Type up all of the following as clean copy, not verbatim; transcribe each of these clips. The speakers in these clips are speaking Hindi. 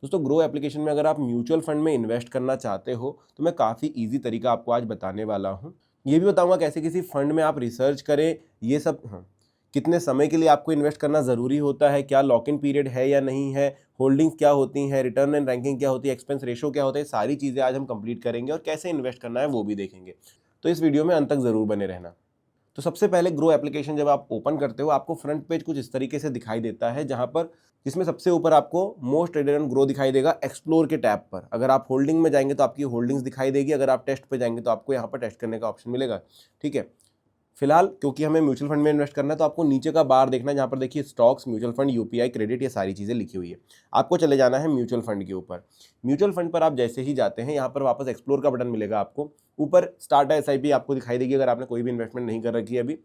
दोस्तों ग्रो एप्लीकेशन में अगर आप म्यूचुअल फंड में इन्वेस्ट करना चाहते हो तो मैं काफ़ी इजी तरीका आपको आज बताने वाला हूँ। ये भी बताऊंगा कैसे किसी फंड में आप रिसर्च करें, ये सब। हाँ, कितने समय के लिए आपको इन्वेस्ट करना ज़रूरी होता है, क्या लॉक इन पीरियड है या नहीं है, होल्डिंग्स क्या होती हैं, रिटर्न एंड रैंकिंग क्या होती है, एक्सपेंस रेशो क्या होता है, सारी चीज़ें आज हम कंप्लीट करेंगे और कैसे इन्वेस्ट करना है वो भी देखेंगे। तो इस वीडियो में अंत तक ज़रूर बने रहना। तो सबसे पहले ग्रो एप्लीकेशन जब आप ओपन करते हो आपको फ्रंट पेज कुछ इस तरीके से दिखाई देता है, जहां पर जिसमें सबसे ऊपर आपको मोस्ट ट्रेडेड एंड ग्रो दिखाई देगा एक्सप्लोर के टैब पर। अगर आप होल्डिंग में जाएंगे तो आपकी होल्डिंग्स दिखाई देगी, अगर आप टेस्ट पे जाएंगे तो आपको यहाँ पर टेस्ट करने का ऑप्शन मिलेगा। ठीक है, फिलहाल क्योंकि हमें म्यूचुअल फंड में इन्वेस्ट करना है तो आपको नीचे का बार देखना है, जहाँ पर देखिए stocks, mutual fund, UPI, credit, ये सारी चीज़ें लिखी हुई है। आपको चले जाना है म्यूचुअल फंड के ऊपर। म्यूचुअल फंड पर आप जैसे ही जाते हैं यहाँ पर वापस एक्सप्लोर का बटन मिलेगा आपको। ऊपर स्टार्ट एसआईपी आपको दिखाई देगी अगर आपने कोई भी इन्वेस्टमेंट नहीं कर रखी है अभी।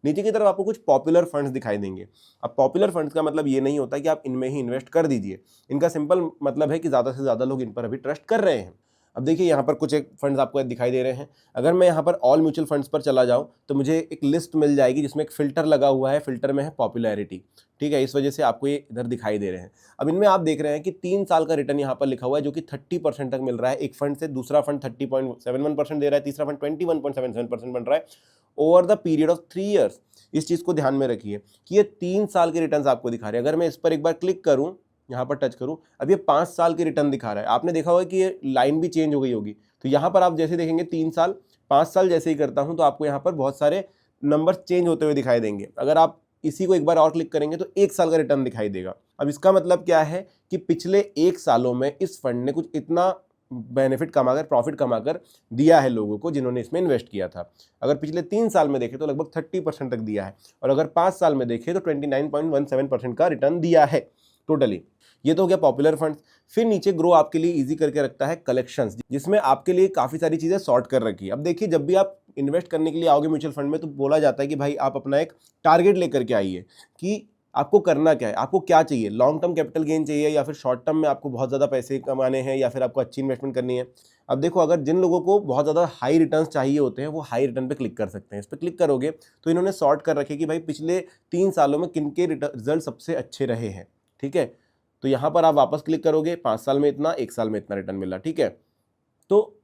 नीचे की तरफ आपको कुछ पॉपुलर फंड्स दिखाई देंगे। अब पॉपुलर फंड्स का मतलब ये नहीं होता कि आप इनमें ही इन्वेस्ट कर दीजिए। इनका सिंपल मतलब है कि ज़्यादा से ज़्यादा लोग इन पर अभी ट्रस्ट कर रहे हैं। अब देखिए यहाँ पर कुछ एक फंड्स आपको दिखाई दे रहे हैं। अगर मैं यहाँ पर ऑल म्यूचुअल फंड्स पर चला जाऊँ तो मुझे एक लिस्ट मिल जाएगी जिसमें एक फिल्टर लगा हुआ है, फिल्टर में है पॉपुलैरिटी। ठीक है, इस वजह से आपको ये इधर दिखाई दे रहे हैं। अब इनमें आप देख रहे हैं कि 3 साल का रिटर्न यहाँ पर लिखा हुआ है, जो कि 30% तक मिल रहा है एक फंड से। दूसरा फंड 30.71% दे रहा है, तीसरा फंड 21.77% बन रहा है over the period of 3 years. इस चीज़ को ध्यान में रखिए कि ये 3 साल के रिटर्न आपको दिखा रहे हैं। अगर मैं इस पर एक बार क्लिक करूं, यहाँ पर टच करूं, अब ये 5 साल के रिटर्न दिखा रहा है। आपने देखा होगा कि ये लाइन भी चेंज हो गई होगी। तो यहाँ पर आप जैसे देखेंगे 3 साल, 5 साल जैसे ही करता हूं तो आपको यहाँ पर बहुत सारे नंबर चेंज होते हुए दिखाई देंगे। अगर आप इसी को एक बार और क्लिक करेंगे तो 1 साल का रिटर्न दिखाई देगा। अब इसका मतलब क्या है कि पिछले 1 सालों में इस फंड ने कुछ इतना बेनिफिट कमाकर, प्रॉफिट कमाकर दिया है लोगों को जिन्होंने इसमें इन्वेस्ट किया था। अगर पिछले 3 साल में देखें तो लगभग 30% तक दिया है, और अगर 5 साल में देखें तो 29.17% का रिटर्न दिया है टोटली। ये तो हो गया पॉपुलर फंड्स। फिर नीचे ग्रो आपके लिए इजी करके रखता है कलेक्शंस, जिसमें आपके लिए काफ़ी सारी चीज़ें सॉर्ट कर रखी है। अब देखिए, जब भी आप इन्वेस्ट करने के लिए आओगे म्यूचुअल फंड में तो बोला जाता है कि भाई आप अपना एक टारगेट लेकर के आइए कि आपको करना क्या है, आपको क्या चाहिए, लॉन्ग टर्म कैपिटल गेन चाहिए या फिर शॉर्ट टर्म में आपको बहुत ज़्यादा पैसे कमाने हैं या फिर आपको अच्छी इन्वेस्टमेंट करनी है। अब देखो, अगर जिन लोगों को बहुत ज़्यादा हाई रिटर्न्स चाहिए होते हैं वो हाई रिटर्न पे क्लिक कर सकते हैं। इस पर क्लिक करोगे तो इन्होंने सॉर्ट कर रखे कि भाई पिछले 3 सालों में किन के रिजल्ट सबसे अच्छे रहे हैं। ठीक है, तो यहाँ पर आप वापस क्लिक करोगे, 5 साल में इतना, 1 साल में इतना रिटर्न मिला। ठीक है, तो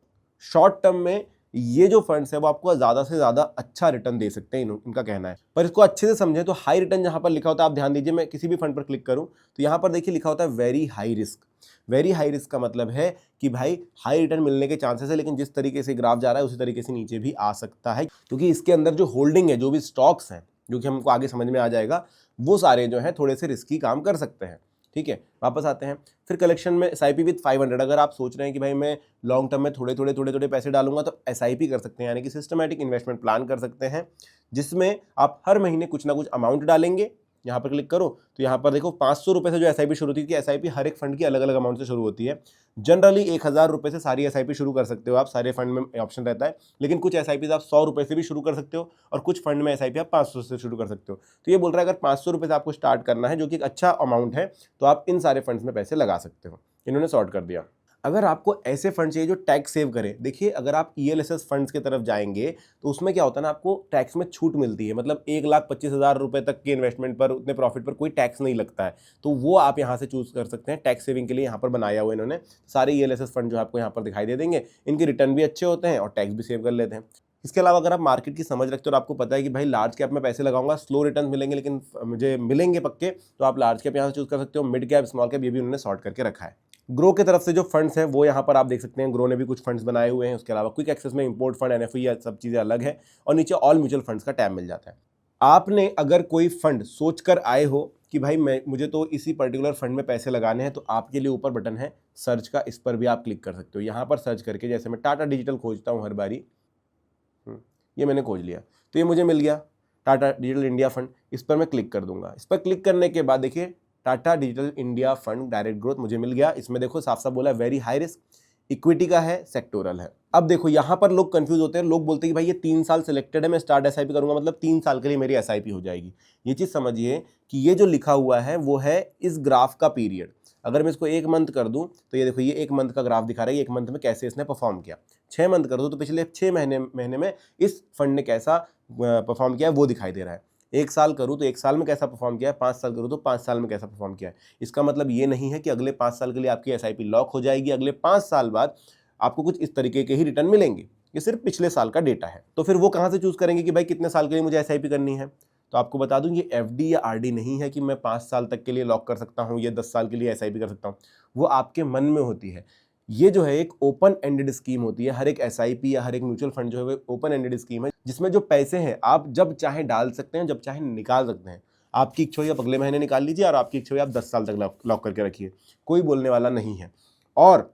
शॉर्ट टर्म में ये जो फंड्स है वो आपको ज़्यादा से ज़्यादा अच्छा रिटर्न दे सकते हैं, इनका कहना है। पर इसको अच्छे से समझें तो हाई रिटर्न जहाँ पर लिखा होता है, आप ध्यान दीजिए, मैं किसी भी फंड पर क्लिक करूँ तो यहाँ पर देखिए लिखा होता है very high risk. Very high risk का मतलब है कि भाई हाई रिटर्न मिलने के चांसेस है, लेकिन जिस तरीके से ग्राफ जा रहा है उसी तरीके से नीचे भी आ सकता है, क्योंकि इसके अंदर जो होल्डिंग है, जो भी स्टॉक्स हैं, जो कि हमको आगे समझ में आ जाएगा, वो सारे जो हैं थोड़े से रिस्की काम कर सकते हैं। ठीक है, वापस आते हैं। फिर कलेक्शन में SIP विद 500। अगर आप सोच रहे हैं कि भाई मैं लॉन्ग टर्म में थोड़े थोड़े पैसे डालूंगा तो SIP कर सकते हैं, यानी कि सिस्टमैटिक इन्वेस्टमेंट प्लान कर सकते हैं, जिसमें आप हर महीने कुछ ना कुछ अमाउंट डालेंगे। यहाँ पर क्लिक करो तो यहाँ पर देखो 500 रुपये से जो SIP शुरू होती है, SIP हर एक फंड की अलग अलग अमाउंट से शुरू होती है। जनरली 1000 रुपये से सारी SIP शुरू कर सकते हो आप, सारे फंड में ऑप्शन रहता है। लेकिन कुछ SIP आप 100 रुपये से भी शुरू कर सकते हो, और कुछ फंड में SIP आप 500 से शुरू कर सकते हो। तो ये बोल रहा है अगर 500 रुपये से आपको स्टार्ट करना है, जो कि एक अच्छा अमाउंट है, तो आप इन सारे फंड्स में पैसे लगा सकते हो। इन्होंने सॉर्ट कर दिया। अगर आपको ऐसे फंड चाहिए जो टैक्स सेव करें, देखिए अगर आप ELSS फंड्स की तरफ जाएंगे तो उसमें क्या होता है ना, आपको टैक्स में छूट मिलती है। मतलब 1,25,000 रुपये तक के इन्वेस्टमेंट पर, उतने प्रॉफिट पर कोई टैक्स नहीं लगता है। तो वो आप यहाँ से चूज कर सकते हैं। टैक्स सेविंग के लिए यहाँ पर बनाया हुआ इन्होंने सारे ELSS फंड जो आपको यहाँ पर दिखाई दे देंगे। इनके रिटर्न भी अच्छे होते हैं और टैक्स भी सेव कर लेते हैं। इसके अलावा अगर आप मार्केट की समझ रखते हो और आपको पता है कि भाई लार्ज कैप में पैसे लगाऊंगा, स्लो रिटर्न मिलेंगे लेकिन मुझे मिलेंगे पक्के, तो आप लार्ज कैप यहाँ से चूज कर सकते हो। मिड कैप, स्मॉल कैप, ये भी उन्होंने सॉर्ट करके रखा है। ग्रो की तरफ से जो फंड्स हैं वो यहाँ पर आप देख सकते हैं। ग्रो ने भी कुछ फंड्स बनाए हुए हैं। उसके अलावा क्विक एक्सेस में इंपोर्ट फंड, NFI, सब चीज़ें अलग है। और नीचे ऑल म्यूचुअल फंड्स का टैब मिल जाता है। आपने अगर कोई फंड सोच कर आए हो कि भाई मुझे तो इसी पर्टिकुलर फंड में पैसे लगाने हैं, तो आपके लिए ऊपर बटन है सर्च का, इस पर भी आप क्लिक कर सकते हो। यहाँ पर सर्च करके, जैसे मैं टाटा डिजिटल खोजता हूँ हर बारी, ये मैंने खोज लिया तो ये मुझे मिल गया टाटा डिजिटल इंडिया फंड। इस पर मैं क्लिक कर दूंगा। इस पर क्लिक करने के बाद देखिए Tata digital India fund direct growth मुझे मिल गया। इसमें देखो साफ साफ बोला वेरी हाई रिस्क, इक्विटी का है, सेक्टोरल है। अब देखो यहाँ पर लोग कंफ्यूज होते हैं। लोग बोलते हैं कि भाई ये 3 साल सिलेक्टेड है, मैं स्टार्ट SIP करूंगा, मतलब 3 साल के लिए मेरी SIP हो जाएगी। ये चीज़ समझिए कि ये जो लिखा हुआ है वो है इस ग्राफ का पीरियड। अगर मैं इसको 1 मंथ कर दूं तो ये देखो ये 1 मंथ का ग्राफ दिखा रहा है, 1 मंथ में कैसे इसने परफॉर्म किया। 6 मंथ कर दूं तो पिछले 6 महीने में इस फंड ने कैसा परफॉर्म किया है वो दिखाई दे रहा है। 1 साल करूँ तो 1 साल में कैसा परफॉर्म किया है, 5 साल करूँ तो 5 साल में कैसा परफॉर्म किया है। इसका मतलब ये नहीं है कि अगले 5 साल के लिए आपकी एसआईपी लॉक हो जाएगी, अगले 5 साल बाद आपको कुछ इस तरीके के ही रिटर्न मिलेंगे। ये सिर्फ पिछले साल का डेटा है। तो फिर वो कहाँ से चूज करेंगे कि भाई कितने साल के लिए मुझे एसआईपी करनी है। तो आपको बता दूं ये एफडी या आरडी नहीं है कि मैं 5 साल तक के लिए लॉक कर सकता हूँ या 10 साल के लिए एसआईपी कर सकता हूँ। वो आपके मन में होती है। ये जो है एक ओपन एंडेड स्कीम होती है। हर एक एसआईपी या हर एक म्यूचुअल फंड जो है वो ओपन एंडेड स्कीम है, जिसमें जो पैसे हैं आप जब चाहे डाल सकते हैं, जब चाहे निकाल सकते हैं। आपकी इच्छा हुई आप अगले महीने निकाल लीजिए और आपकी इच्छा हुई आप 10 साल तक लॉक करके रखिए, कोई बोलने वाला नहीं है। और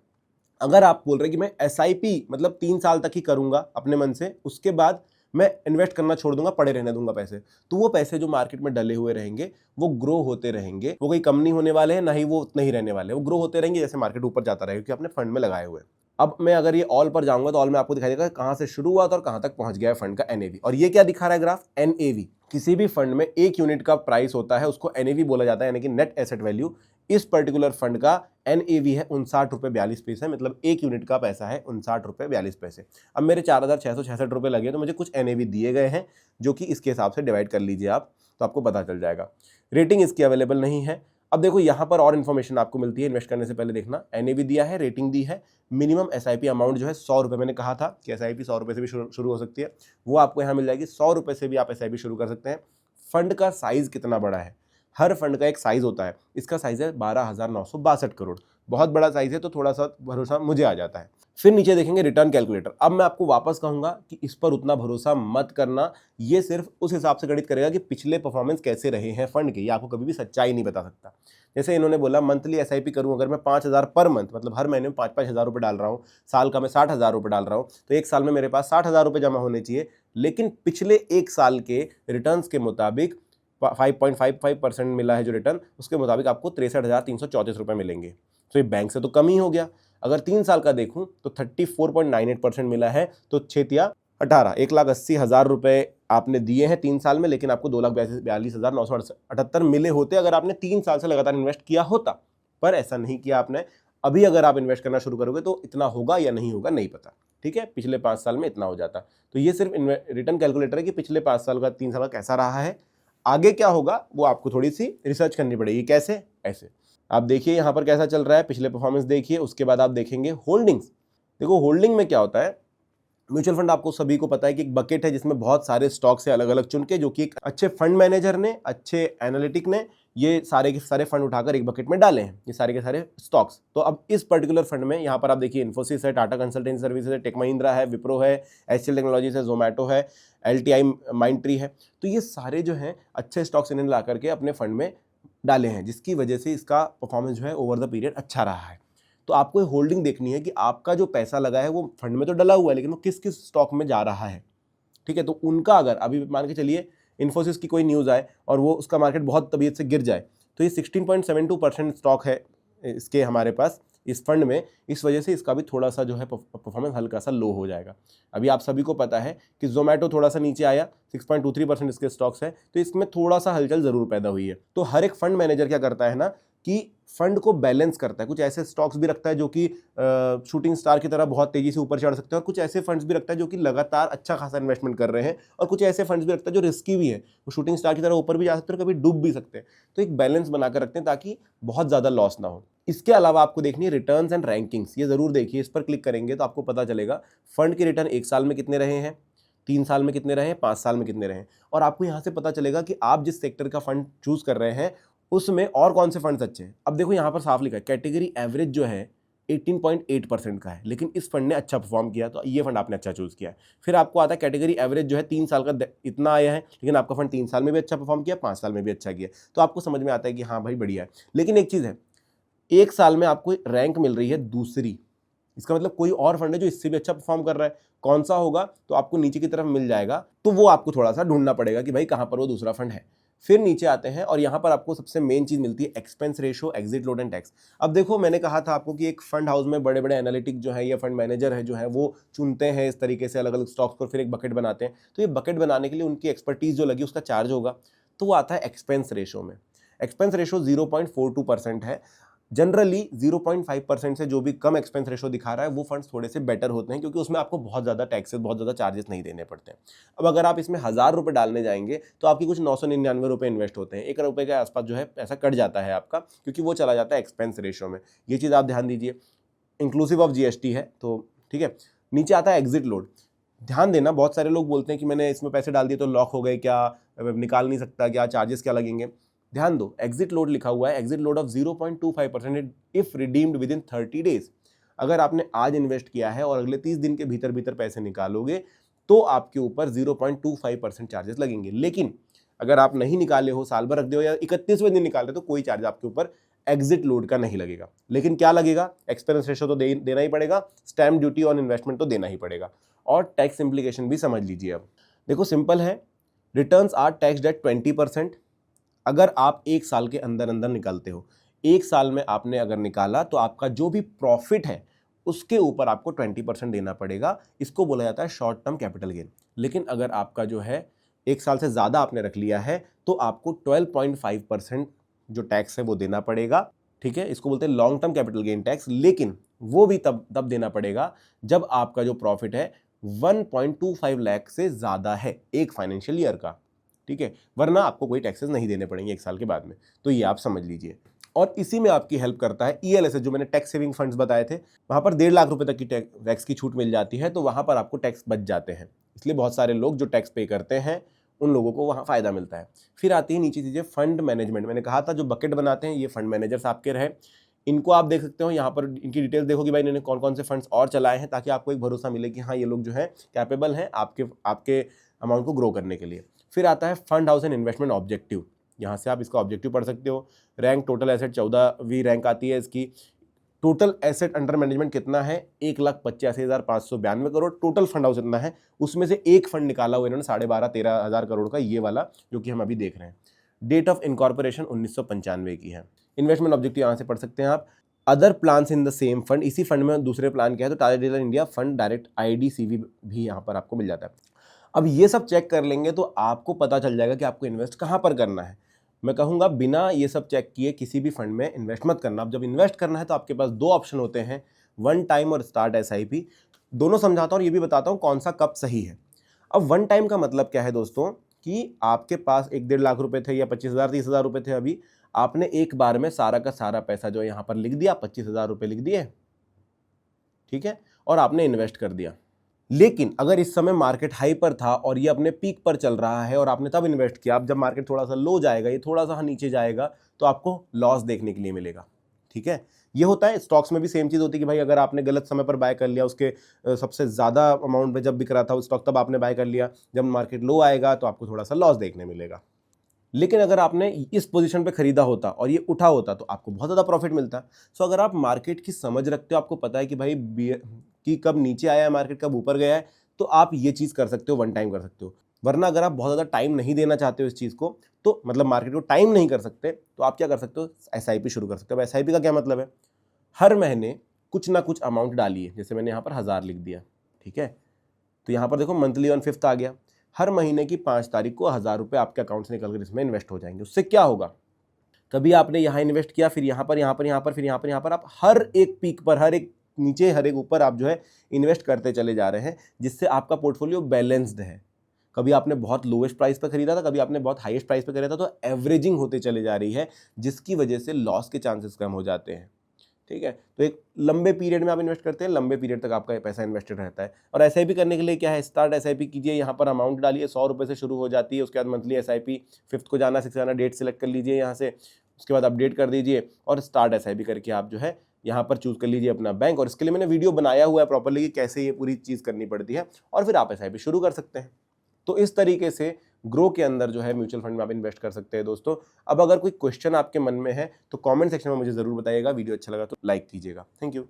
अगर आप बोल रहे हैं कि मैं एसआईपी मतलब 3 साल तक ही करूंगा अपने मन से, उसके बाद मैं इन्वेस्ट करना छोड़ दूंगा, पड़े रहने दूंगा पैसे, तो वो पैसे जो मार्केट में डले हुए रहेंगे वो ग्रो होते रहेंगे। वो कोई कम नहीं होने वाले हैं, ना ही वो उतने ही रहने वाले हैं, वो ग्रो होते रहेंगे जैसे मार्केट ऊपर जाता रहेगा, क्योंकि आपने फंड में लगाए हुए। अब मैं अगर ये ऑल पर जाऊंगा तो ऑल में आपको दिखाई देगा कहां से शुरू हुआ था और कहां तक पहुंच गया है फंड का एनएवी। और ये क्या दिखा रहा है ग्राफ, एनएवी। किसी भी फंड में 1 यूनिट का प्राइस होता है, उसको एनएवी बोला जाता है, यानी कि नेट एसेट वैल्यू। इस पर्टिकुलर फंड का एनएवी है 59.42 रुपये, मतलब 1 यूनिट का पैसा है 59.42 रुपये। अब मेरे 4,666 रुपये लगे तो मुझे कुछ एनएवी दिए गए हैं, जो कि इसके हिसाब से डिवाइड कर लीजिए आप, तो आपको पता चल जाएगा। रेटिंग इसकी अवेलेबल नहीं है। अब देखो यहाँ पर और इन्फॉर्मेशन आपको मिलती है इन्वेस्ट करने से पहले, देखना एनएवी दिया है, रेटिंग दी है, मिनिमम एसआईपी अमाउंट जो है 100 रुपये। मैंने कहा था कि एसआईपी 100 रुपये से भी शुरू हो सकती है, वो आपको यहाँ मिल जाएगी। 100 रुपये से भी आप एसआईपी शुरू कर सकते हैं। फंड का साइज कितना बड़ा है, हर फंड का एक साइज होता है। इसका साइज है 12,962 करोड़, बहुत बड़ा साइज है, तो थोड़ा सा भरोसा मुझे आ जाता है। फिर नीचे देखेंगे रिटर्न कैलकुलेटर। अब मैं आपको वापस कहूंगा कि इस पर उतना भरोसा मत करना, ये सिर्फ उस हिसाब से गणित करेगा कि पिछले परफॉर्मेंस कैसे रहे हैं फंड के, ये आपको कभी भी सच्चाई नहीं बता सकता। जैसे इन्होंने बोला मंथली एसआईपी करूं अगर मैं 5,000 पर मंथ, मतलब हर महीने में 5,000 रुपये डाल रहा हूँ, साल का मैं 60,000 रुपये डाल रहा हूँ, तो एक साल में मेरे पास 60,000 रुपये जमा होने चाहिए। लेकिन पिछले एक साल के रिटर्न्स के मुताबिक 5.55% मिला है जो रिटर्न, उसके मुताबिक आपको 63,334 रुपये मिलेंगे। तो ये बैंक से तो कम ही हो गया। अगर 3 साल का देखूं तो 34.98% मिला है, तो 6×18 1,80,000 रुपये आपने दिए हैं 3 साल में, लेकिन आपको 2,42,978 मिले होते अगर आपने 3 साल से लगातार इन्वेस्ट किया होता। पर ऐसा नहीं किया आपने। अभी अगर आप इन्वेस्ट करना शुरू करोगे तो इतना होगा या नहीं होगा नहीं पता, ठीक है। पिछले 5 साल में इतना हो जाता। तो ये सिर्फ रिटर्न कैलकुलेटर है कि पिछले 5 साल का 3 साल का कैसा रहा है। आगे क्या होगा वो आपको थोड़ी सी रिसर्च करनी पड़ेगी। कैसे? ऐसे आप देखिए यहाँ पर कैसा चल रहा है, पिछले परफॉर्मेंस देखिए, उसके बाद आप देखेंगे होल्डिंग्स। देखो होल्डिंग में क्या होता है, म्यूचुअल फंड आपको सभी को पता है कि एक बकेट है जिसमें बहुत सारे स्टॉक्स है अलग अलग चुन के, जो कि एक अच्छे फंड मैनेजर ने, अच्छे एनालिटिक ने ये सारे के सारे फंड उठाकर एक बकेट में डाले हैं, ये सारे के सारे स्टॉक्स। तो अब इस पर्टिकुलर फंड में यहाँ पर आप देखिए इन्फोसिस है, टाटा कंसल्टेंसी सर्विसेज है, टेक महिंद्रा है, विप्रो है, एचसीएल टेक्नोलॉजीज है, जोमेटो है, एलटीआई माइंडट्री है। तो ये सारे जो हैं अच्छे स्टॉक्स इन्हें ला करके अपने फंड में डाले हैं, जिसकी वजह से इसका परफॉर्मेंस जो है ओवर द पीरियड अच्छा रहा है। तो आपको होल्डिंग देखनी है कि आपका जो पैसा लगा है वो फंड में तो डला हुआ है, लेकिन वो किस किस स्टॉक में जा रहा है, ठीक है। तो उनका अगर अभी मान के चलिए इन्फोसिस की कोई न्यूज़ आए और वो उसका मार्केट बहुत तबीयत से गिर जाए, तो ये 16.72% स्टॉक है इसके हमारे पास इस फंड में, इस वजह से इसका भी थोड़ा सा जो है परफॉर्मेंस हल्का सा लो हो जाएगा। अभी आप सभी को पता है कि जोमेटो थोड़ा सा नीचे आया, 6.23% इसके स्टॉक्स है, तो इसमें थोड़ा सा हलचल जरूर पैदा हुई है। तो हर एक फंड मैनेजर क्या करता है ना कि फंड को बैलेंस करता है। कुछ ऐसे स्टॉक्स भी रखता है जो कि शूटिंग स्टार की तरह बहुत तेजी से ऊपर चढ़ सकते हैं, और कुछ ऐसे फंड्स भी रखता है जो कि लगातार अच्छा खासा इन्वेस्टमेंट कर रहे हैं, और कुछ ऐसे फंड्स भी रखता है जो रिस्की भी है, वो शूटिंग स्टार की तरह ऊपर भी जा सकते हैं और कभी डूब भी सकते हैं। तो एक बैलेंस बनाकर रखते हैं ताकि बहुत ज़्यादा लॉस ना हो। इसके अलावा आपको देखनी है रिटर्न्स एंड रैंकिंग्स, ये जरूर देखिए। इस पर क्लिक करेंगे तो आपको पता चलेगा फंड के रिटर्न 1 साल में कितने रहे हैं, 3 साल में कितने रहे, 5 साल में कितने रहे, और आपको यहाँ से पता चलेगा कि आप जिस सेक्टर का फंड चूज कर रहे हैं उसमें और कौन से फंड्स अच्छे हैं। अब देखो यहाँ पर साफ लिखा है कैटेगरी एवरेज जो है 18.8% का है, लेकिन इस फंड ने अच्छा परफॉर्म किया, तो ये फंड आपने अच्छा चूज किया है। फिर आपको आता है कैटेगरी एवरेज जो है 3 साल का इतना आया है, लेकिन आपका फंड 3 साल में भी अच्छा परफॉर्म किया, 5 साल में भी अच्छा किया, तो आपको समझ में आता है कि हाँ भाई बढ़िया है। लेकिन एक चीज़ है, 1 साल में आपको रैंक मिल रही है दूसरी, इसका मतलब कोई और फंड है जो इससे भी अच्छा परफॉर्म कर रहा है। कौन सा होगा तो आपको नीचे की तरफ मिल जाएगा, तो वो आपको थोड़ा सा ढूंढना पड़ेगा कि भाई कहाँ पर वो दूसरा फंड है। फिर नीचे आते हैं और यहाँ पर आपको सबसे मेन चीज मिलती है expense ratio, exit load and tax. अब देखो मैंने कहा था आपको कि एक फंड हाउस में बड़े बड़े एनालिटिक जो है या फंड मैनेजर है जो है वो चुनते हैं इस तरीके से अलग अलग स्टॉक्स पर, फिर एक बकेट बनाते हैं। तो ये बकेट बनाने के लिए उनकी एक्सपर्टीज जो लगी उसका चार्ज होगा, तो वो आता है एक्सपेंस रेशियो में। एक्सपेंस रेशियो 0.42% है। जनरली 0.5% से जो भी कम एक्सपेंस रेशो दिखा रहा है वो फंड्स थोड़े से बेटर होते हैं, क्योंकि उसमें आपको बहुत ज़्यादा टैक्सेस, बहुत ज़्यादा चार्जेस नहीं देने पड़ते हैं। अब अगर आप इसमें 1000 रुपये डालने जाएंगे तो आपकी कुछ 999 रुपये इन्वेस्ट होते हैं, 1 रुपये के आसपास जो है पैसा कट जाता है आपका, क्योंकि वो चला जाता है एक्सपेंस रेशो में। ये चीज़ आप ध्यान दीजिए, इंक्लूसिव ऑफ GST है, तो ठीक है। नीचे आता है एग्जिट लोड। ध्यान देना, बहुत सारे लोग बोलते हैं कि मैंने इसमें पैसे डाल दिए तो लॉक हो गए, क्या निकाल नहीं सकता, क्या चार्जेस क्या लगेंगे। ध्यान दो, एग्जिट लोड लिखा हुआ है, exit load of 0.25% if redeemed with in 30 days. अगर आपने आज इन्वेस्ट किया है और अगले 30 दिन के भीतर भीतर पैसे निकालोगे तो आपके ऊपर 0.25% चार्जेस लगेंगे। लेकिन अगर आप नहीं निकाले हो, साल भर रख दो या 31वें दिन निकाले तो कोई चार्ज आपके ऊपर एग्जिट लोड का नहीं लगेगा। लेकिन क्या लगेगा, एक्सपेंस रेशो तो देना ही पड़ेगा, स्टैम्प ड्यूटी ऑन इन्वेस्टमेंट तो देना ही पड़ेगा, और टैक्स इम्प्लीकेशन भी समझ लीजिए। अब देखो सिंपल है, रिटर्न्स आर टैक्स्ड एट 20%। अगर आप 1 साल के अंदर अंदर निकालते हो, 1 साल में आपने अगर निकाला तो आपका जो भी प्रॉफिट है उसके ऊपर आपको 20% देना पड़ेगा। इसको बोला जाता है शॉर्ट टर्म कैपिटल गेन। लेकिन अगर आपका जो है 1 साल से ज़्यादा आपने रख लिया है तो आपको 12.5% जो टैक्स है वो देना पड़ेगा, ठीक है। इसको बोलते हैं long term capital gain tax. लेकिन वो भी तब देना पड़ेगा जब आपका जो प्रॉफिट है 1.25 लाख से ज़्यादा है एक फाइनेंशियल ईयर का, ठीक है। वरना आपको कोई टैक्सेस नहीं देने पड़ेंगे 1 साल के बाद में। तो ये आप समझ लीजिए। और इसी में आपकी हेल्प करता है ELSS, जो मैंने टैक्स सेविंग फंड्स बताए थे, वहाँ पर 1.5 लाख रुपए तक की टैक्स की छूट मिल जाती है, तो वहाँ पर आपको टैक्स बच जाते हैं। इसलिए बहुत सारे लोग जो टैक्स पे करते हैं उन लोगों को वहाँ फ़ायदा मिलता है। फिर आती है नीचे चीज़ें, फंड मैनेजमेंट। मैंने कहा था जो बकेट बनाते हैं ये फंड मैनेजर्स आपके रहे। इनको आप देख सकते हो, यहाँ पर इनकी डिटेल्स देखो कि भाई इन्होंने कौन कौन से फंड्स और चलाए हैं, ताकि आपको एक भरोसा मिले कि हाँ ये लोग जो है कैपेबल हैं आपके अमाउंट को ग्रो करने के लिए। फिर आता है fund house and investment objective. यहाँ से आप इसका ऑब्जेक्टिव पढ़ सकते हो। रैंक टोटल एसेट 14वीं रैंक आती है इसकी। टोटल एसेट अंडर मैनेजमेंट कितना है, 1,85,592 करोड़। टोटल फंड हाउस इतना है, उसमें से एक फंड निकाला हुआ इन्होंने 12,500-13,000 करोड़ का, ये वाला जो कि हम अभी देख रहे हैं। डेट ऑफ इनकॉर्पोरेशन 1995 की है। इन्वेस्टमेंट ऑब्जेक्टिव यहाँ से पढ़ सकते हैं आप। Other plans in the same fund, इसी फंड में दूसरे प्लान क्या है तो Tata dealer India fund direct IDCV भी यहाँ पर आपको मिल जाता है। अब ये सब चेक कर लेंगे तो आपको पता चल जाएगा कि आपको इन्वेस्ट कहाँ पर करना है। मैं कहूँगा बिना ये सब चेक किए किसी भी फंड में इन्वेस्ट मत करना। अब जब इन्वेस्ट करना है तो आपके पास 2 ऑप्शन होते हैं, वन टाइम और स्टार्ट SIP। दोनों समझाता हूँ और ये भी बताता हूँ कौन सा कब सही है। अब वन टाइम का मतलब क्या है दोस्तों, कि आपके पास 1-1.5 लाख रुपए थे या 25,000-30,000 रुपए थे, अभी आपने एक बार में सारा का सारा पैसा जो यहाँ पर लिख दिया, 25,000 रुपये लिख दिए, ठीक है, और आपने इन्वेस्ट कर दिया। लेकिन अगर इस समय मार्केट हाई पर था और ये अपने पीक पर चल रहा है और आपने तब इन्वेस्ट किया, अब जब मार्केट थोड़ा सा लो जाएगा, ये थोड़ा सा नीचे जाएगा, तो आपको लॉस देखने के लिए मिलेगा, ठीक है। ये होता है स्टॉक्स में भी सेम चीज़ होती है कि भाई अगर आपने गलत समय पर बाय कर लिया, उसके सबसे ज़्यादा अमाउंट में जब बिक रहा था उस स्टॉक, तब आपने बाय कर लिया, जब मार्केट लो आएगा तो आपको थोड़ा सा लॉस देखने मिलेगा। लेकिन अगर आपने इस पोजीशन पे खरीदा होता और ये उठा होता तो आपको बहुत ज़्यादा प्रॉफिट मिलता। सो अगर आप मार्केट की समझ रखते हो, आपको पता है कि भाई कि कब नीचे आया है मार्केट, कब ऊपर गया है, तो आप ये चीज़ कर सकते हो, वन टाइम कर सकते हो। वरना अगर आप बहुत ज़्यादा टाइम नहीं देना चाहते हो इस चीज़ को, तो मतलब मार्केट को टाइम नहीं कर सकते, तो आप क्या कर सकते हो, SIP शुरू कर सकते हो। अब SIP का क्या मतलब है, हर महीने कुछ ना कुछ अमाउंट डालिए। जैसे मैंने यहाँ पर 1000 लिख दिया, ठीक है, तो यहाँ पर देखो मंथली ऑन 5th आ गया। हर महीने की 5 तारीख को 1000 रुपये आपके अकाउंट से निकल कर इसमें इन्वेस्ट हो जाएंगे। उससे क्या होगा, कभी आपने यहाँ इन्वेस्ट किया, फिर यहाँ पर, यहाँ पर, यहाँ पर, फिर यहाँ पर, यहाँ पर, आप हर एक पीक पर, हर एक नीचे, हर एक ऊपर आप जो है इन्वेस्ट करते चले जा रहे हैं, जिससे आपका पोर्टफोलियो बैलेंस्ड है। कभी आपने बहुत लोवेस्ट प्राइस पर खरीदा था, कभी आपने बहुत हाईएस्ट प्राइस पर खरीदा था, तो एवरेजिंग होते चले जा रही है, जिसकी वजह से लॉस के चांसेस कम हो जाते हैं, ठीक है। तो एक लंबे पीरियड में आप इन्वेस्ट करते हैं, लंबे पीरियड तक आपका पैसा इन्वेस्टेड रहता है। और SIP करने के लिए क्या है, स्टार्ट SIP कीजिए, यहाँ पर अमाउंट डालिए, 100 रुपये से शुरू हो जाती है। उसके बाद मंथली SIP 5th को जाना, 6th जाना, डेट सेलेक्ट कर लीजिए यहाँ से, उसके बाद अपडेट कर दीजिए और स्टार्ट SIP करके आप जो है यहाँ पर चूज कर लीजिए अपना बैंक। और इसके लिए मैंने वीडियो बनाया हुआ है प्रॉपरली कि कैसे ये पूरी चीज़ करनी पड़ती है, और फिर आप SIP शुरू कर सकते हैं। तो इस तरीके से ग्रो के अंदर जो है म्यूचुअल फंड में आप इन्वेस्ट कर सकते हैं दोस्तों। अब अगर कोई क्वेश्चन आपके मन में है तो कमेंट सेक्शन में मुझे ज़रूर बताइएगा। वीडियो अच्छा लगा तो लाइक कीजिएगा। Thank you.